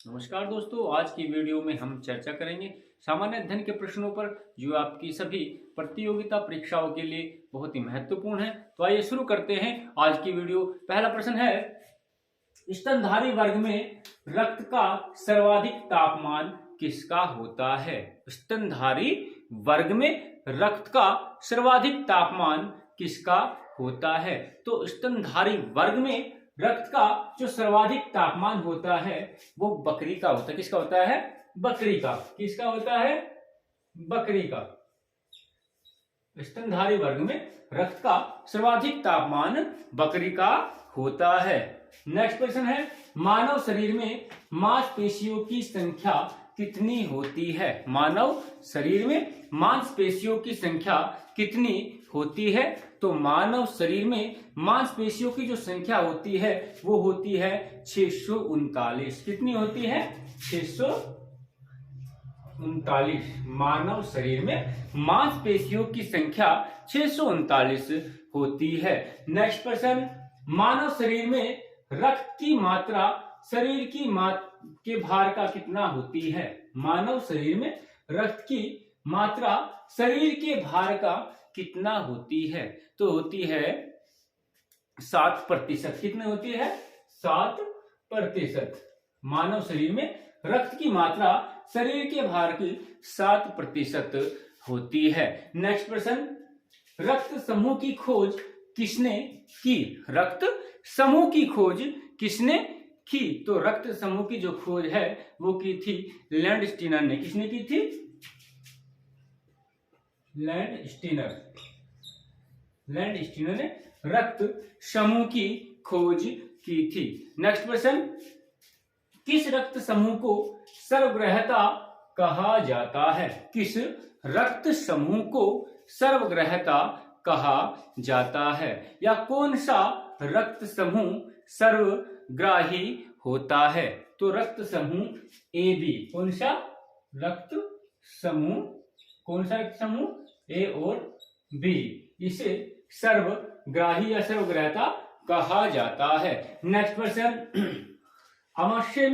नमस्कार दोस्तों, आज की वीडियो में हम चर्चा करेंगे सामान्य अध्ययन के प्रश्नों पर जो आपकी सभी प्रतियोगिता परीक्षाओं के लिए बहुत ही महत्वपूर्ण है। तो आइए शुरू करते हैं आज की वीडियो। पहला प्रश्न है, स्तनधारी वर्ग में रक्त का सर्वाधिक तापमान किसका होता है? स्तनधारी वर्ग में रक्त का सर्वाधिक तापमान किसका होता है? तो स्तनधारी वर्ग में रक्त का जो सर्वाधिक तापमान होता है वो बकरी का होता है। किसका होता है? बकरी का। किसका होता है? बकरी का। स्तनधारी वर्ग में रक्त का सर्वाधिक तापमान बकरी का होता है। नेक्स्ट प्रश्न है, मानव शरीर में मांसपेशियों की संख्या कितनी होती है? मानव शरीर में मांसपेशियों की संख्या कितनी होती है? तो मानव शरीर में मांसपेशियों की जो संख्या होती है वो होती है 639। कितनी होती है? 639। मानव शरीर में मांसपेशियों की संख्या 639 होती है। नेक्स्ट प्रश्न, मानव शरीर में रक्त की मात्रा शरीर के भार का कितना होती है? मानव शरीर में रक्त की मात्रा शरीर के भार का कितना होती है? तो होती है 7%। कितनी होती है? 7%। मानव शरीर में रक्त की मात्रा शरीर के भार की 7% होती है। नेक्स्ट प्रश्न, रक्त समूह की खोज किसने की? रक्त समूह की खोज किसने की? तो रक्त समूह की जो खोज है वो की थी लैंडस्टीनर ने। किसने की थी? लैंडस्टीनर ने रक्त समूह की खोज की थी। नेक्स्ट प्रश्न, किस रक्त समूह को सर्वग्राह्यता कहा जाता है? किस रक्त समूह को सर्वग्राह्यता कहा जाता है? या कौन सा रक्त समूह सर्वग्राही होता है? तो रक्त समूह ए बी। कौन सा रक्त समूह? कौन सा रक्त समूह? ए और बी। इसे सर्वग्राही या सर्वग्राह्यता कहा जाता है। नेक्स्ट प्रश्न, अमाशय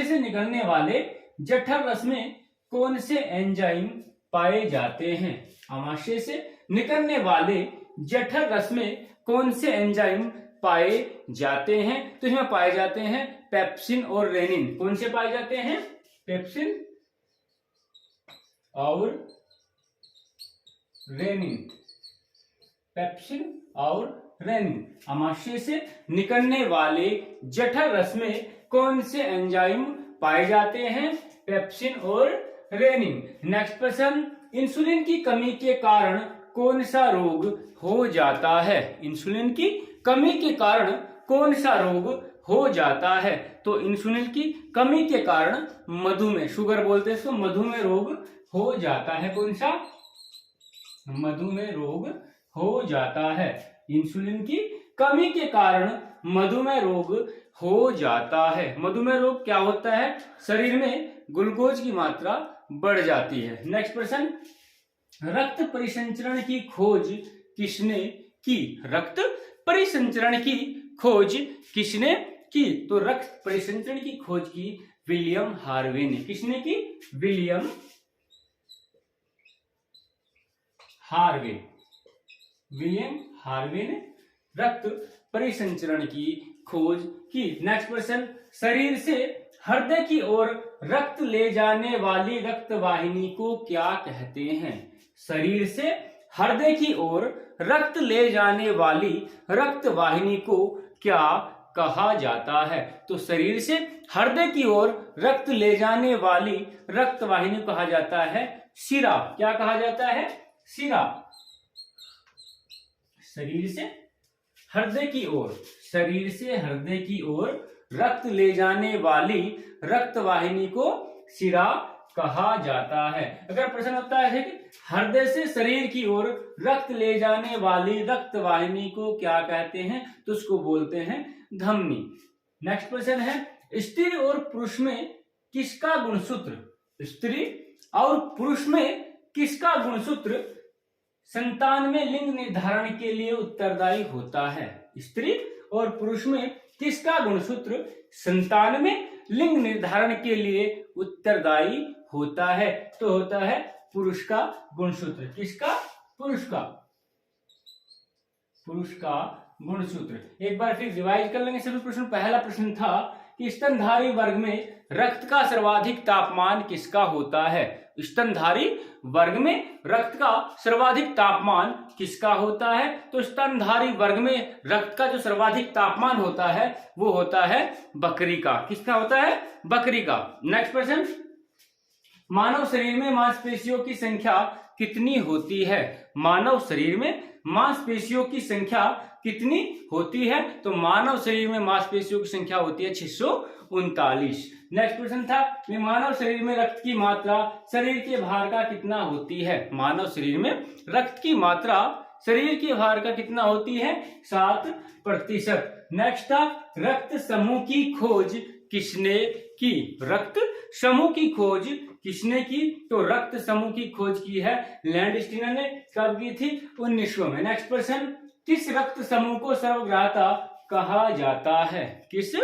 से निकलने वाले जठर रस में कौन से एंजाइम पाए जाते हैं? अमाशय से निकलने वाले जठर रस में कौन से एंजाइम पाए जाते हैं? तो इसमें पाए जाते हैं पेप्सिन और रेनिन। कौन से पाए जाते हैं? पेप्सिन और रेनिन। पेप्सिन और रेनिन। अमाशय से निकलने वाले जठर रस में कौन से एंजाइम पाए जाते हैं? पेप्सिन और रेनिन। नेक्स्ट प्रश्न, इंसुलिन की कमी के कारण कौन सा रोग हो जाता है? इंसुलिन की कमी के कारण कौन सा रोग हो जाता है? तो इंसुलिन की कमी के कारण मधुमेह, शुगर बोलते हैं इसको, मधुमेह रोग हो जाता है। कौन सा? मधुमेह रोग हो जाता है। इंसुलिन की कमी के कारण मधुमेह रोग हो जाता है। मधुमेह रोग क्या होता है? शरीर में ग्लूकोज की मात्रा बढ़ जाती है। नेक्स्ट प्रश्न, रक्त परिसंचरण की खोज किसने की? रक्त परिसंचरण की खोज किसने की? तो रक्त परिसंचरण की खोज की विलियम हार्वे ने। किसने की? William Harvey. विलियम हार्वे ने रक्त परिसंचरण की खोज की। नेक्स्ट प्रश्न, शरीर से हृदय की ओर रक्त ले जाने वाली रक्त वाहिनी को क्या कहते हैं? शरीर से हृदय की ओर रक्त ले जाने वाली रक्त वाहिनी को क्या कहा जाता है? तो शरीर से हृदय की ओर रक्त ले जाने वाली रक्त वाहिनी को कहा जाता है शिरा। क्या कहा जाता है? शिरा। शरीर से हृदय की ओर रक्त ले जाने वाली रक्त वाहिनी को शिरा कहा जाता है। अगर प्रश्न होता है कि हृदय से शरीर की ओर रक्त ले जाने वाली रक्त वाहिनी को क्या कहते हैं, तो उसको बोलते हैं धमनी। नेक्स्ट प्रश्न है, स्त्री और पुरुष में किसका गुणसूत्र? स्त्री और पुरुष में किसका गुणसूत्र संतान में लिंग निर्धारण के लिए उत्तरदायी होता है? स्त्री और पुरुष में किसका गुणसूत्र 97 लिंग निर्धारण के लिए उत्तरदायी होता है? तो होता है पुरुष का गुणसूत्र। किसका? पुरुष का। पुरुष का गुणसूत्र। एक बार फिर रिवाइज कर लेंगे सभी प्रश्न। पहला प्रश्न था कि स्तनधारी वर्ग में रक्त का सर्वाधिक तापमान किसका होता है? स्तनधारी वर्ग में रक्त का सर्वाधिक तापमान किसका होता है? तो स्तनधारी वर्ग में रक्त का जो सर्वाधिक तापमान होता है वो होता है बकरी का। किसका होता है? बकरी का। नेक्स्ट प्रश्न, मानव शरीर में मांसपेशियों की संख्या कितनी होती है? मानव शरीर में मांसपेशियों की संख्या कितनी होती है? तो मानव शरीर में मांसपेशियों की संख्या होती है 639। नेक्स्ट प्रश्न था कि मानव शरीर में रक्त की मात्रा शरीर के भार का कितना होती है? मानव शरीर में रक्त की मात्रा शरीर के भार का कितना होती है? 7%। नेक्स्ट था रक्त समूह की खोज किसने की? रक्त समूह की खोज किसने की? तो रक्त समूह की खोज की है लैंडस्टीनर ने। कब की थी? 1900 में। नेक्स्ट प्रश्न, किस रक्त समूह को सर्वग्राहता कहा जाता है? किस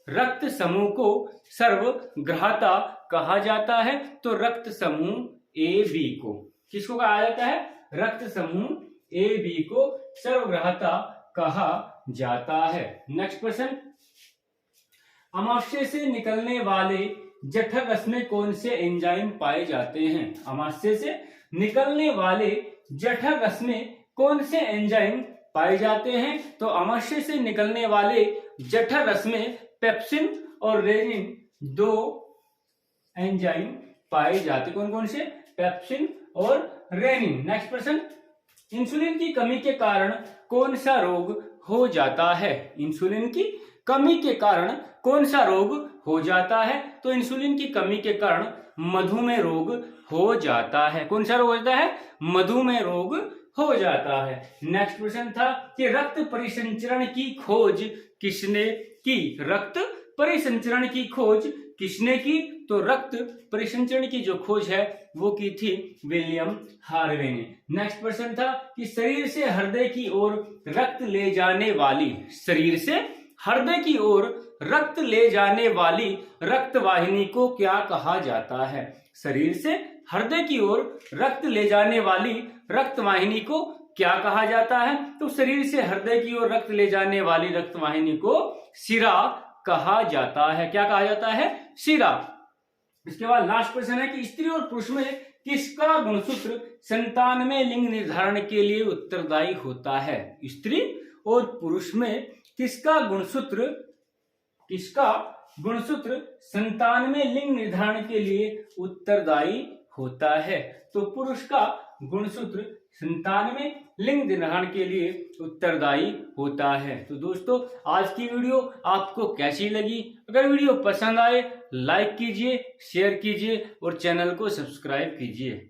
रक्त समूह को सर्वग्राहता कहा जाता है? तो रक्त समूह ए बी को। किसको कहा जाता है? रक्त समूह ए बी को सर्वग्राहता कहा जाता है। नेक्स्ट प्रश्न, अमाशय से निकलने वाले जठर रस में कौन से एंजाइम पाए जाते हैं? अमाशय से निकलने वाले जठर रस में कौन से एंजाइम पाए जाते हैं? तो अमाशय से निकलने वाले जठर रस में पेप्सिन और रेनिन 2 एंजाइम पाए जाते। कौन कौन से? पेप्सिन और रेनिन। नेक्स्ट प्रश्न, इंसुलिन की कमी के कारण कौन सा रोग हो जाता है? इंसुलिन की कमी के कारण कौन सा रोग हो जाता है? तो इंसुलिन की कमी के कारण मधुमेह रोग हो जाता है। कौन सा रोग हो जाता है? मधुमेह रोग हो जाता है। नेक्स्ट प्रश्न था कि रक्त परिसंचरण की खोज किसने की? रक्त परिसंचरण की खोज किसने की? तो रक्त परिसंचरण की जो खोज है वो की थी विलियम हार्वे ने। नेक्स्ट प्रश्न था कि शरीर से हृदय की ओर रक्त ले जाने वाली, शरीर से हृदय की ओर रक्त ले जाने वाली रक्त वाहिनी को क्या कहा जाता है? शरीर से हृदय की ओर रक्त ले जाने वाली रक्त वाहिनी को क्या कहा जाता है? तो शरीर से हृदय की ओर रक्त ले जाने वाली रक्त वाहिनी को शिरा कहा जाता है। क्या कहा जाता है? शिरा। इसके बाद लास्ट प्रश्न है कि स्त्री और पुरुष में किसका गुणसूत्र 97 लिंग निर्धारण के लिए उत्तरदायी होता है? स्त्री और पुरुष में किसका गुणसूत्र 97 लिंग निर्धारण के लिए उत्तरदायी होता है? तो पुरुष का गुणसूत्र 97 लिंग निर्धारण के लिए उत्तरदायी होता है। तो दोस्तों, आज की वीडियो आपको कैसी लगी? अगर वीडियो पसंद आए लाइक कीजिए, शेयर कीजिए और चैनल को सब्सक्राइब कीजिए।